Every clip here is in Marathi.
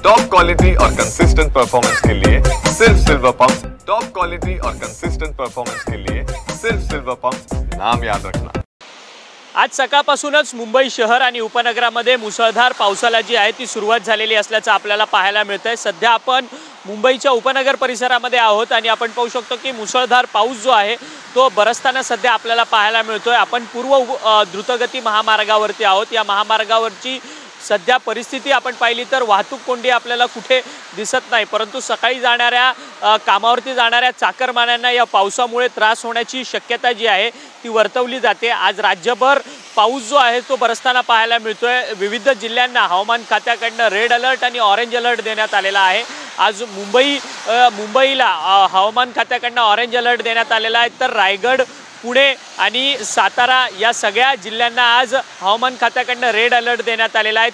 टॉप क्वालिटी और कंसिस्टेंट परफॉर्मेंस के लिए सिर्फ सिल्वर पंप्स। टॉप क्वालिटी और कंसिस्टेंट परफॉर्मेंस के लिए सिर्फ सिल्वर पंप्स, नाम याद रखना। आज सकाळपासूनच मुंबई शहर आणि उपनगरामध्ये मुसळधार पावसाला जी आहे ती सुरुवात झालेली असल्याचं आपल्याला पाहायला मिळतंय। सध्या आपण मुंबईच्या उपनगर परिसरामध्ये आहोत आणि आपण पाहू शकतो की मुसळधार पाऊस जो आहे तो बरसताना सध्या आपल्याला पाहायला मिळतोय। आपण पूर्व द्रुतगती महामार्गावरती आहोत। या महामार्गावरची सध्या परिस्थिती आपण पाहिली तर वाहतूक कोंडी आपल्याला कुठे दिसत नाही, परंतु सकाळी जाणाऱ्या कामावरती जाणाऱ्या चाकरमान्यांना या पावसामुळे त्रास होण्याची शक्यता जी आहे ती वर्तवली जाते। आज राज्यभर पाऊस जो आहे तो बरसताना पाहायला मिळतोय। विविध जिल्ह्यांना हवामान खात्याकडून रेड अलर्ट आणि ऑरेंज अलर्ट देण्यात आलेला आहे। आज मुंबईला हवामान खात्याकडून ऑरेंज अलर्ट देण्यात आलेला आहे, तर रायगड, पुणे आणि सातारा या सगळ्या जिल्ह्यांना आज हवामान खात्याकडून रेड अलर्ट देण्यात आलेला आहे।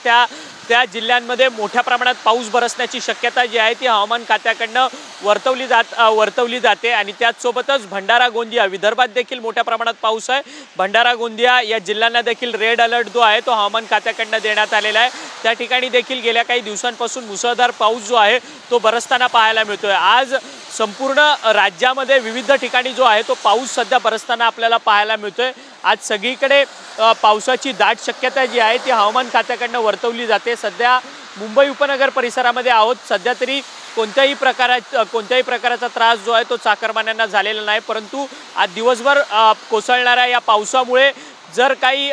त्या जिल्ह्यांमध्ये मोठ्या प्रमाणात पाऊस बरसण्याची शक्यता जी आहे ती हवामान खात्याकडून वर्तवली जाते। आणि त्याचसोबतच भंडारा गोंदिया विदर्भात देखील मोठ्या प्रमाणात पाऊस आहे। भंडारा गोंदिया या जिल्ह्यांना देखील रेड अलर्ट जो आहे तो हवामान खात्याकडून देण्यात आलेला आहे। त्या ठिकाणी देखील गेल्या काही दिवसांपासून मुसळधार पाऊस जो आहे तो बरसताना पाहायला मिळतोय। आज संपूर्ण राज्यामध्ये विविध ठिकाणी जो आहे तो पाऊस सध्या बरसताना आपल्याला पाहायला मिळतोय। आज सगळीकडे पावसाची दाट शक्यता जी आहे ती हवामान खात्याकडून वर्तवली जाते। सध्या मुंबई उपनगर परिसरामध्ये आहोत। सध्या तरी कोणत्याही प्रकारचा त्रास जो आहे तो चाकरमान्यांना झालेला नाही, परंतु आज दिवसभर कोसळणाऱ्या या पावसामुळे जर काही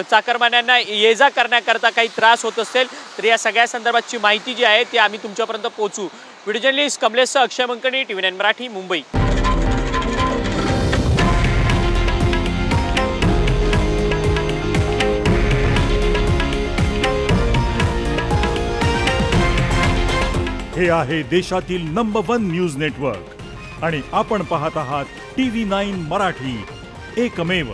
चाकरमान्यांना ये-जा करण्याकरता काही त्रास होत असेल तर या सगळ्या संदर्भातची माहिती जी आहे ती आम्ही तुमच्यापर्यंत पोहोचू। व्हिडिओ जर्नलिस्ट कमलेश अक्षय मंकणी, TV9 मराठी, मुंबई। हे आहे देशातील नंबर 1 न्यूज नेटवर्क आणि आपण पाहत आहात TV9 मराठी, एकमेव।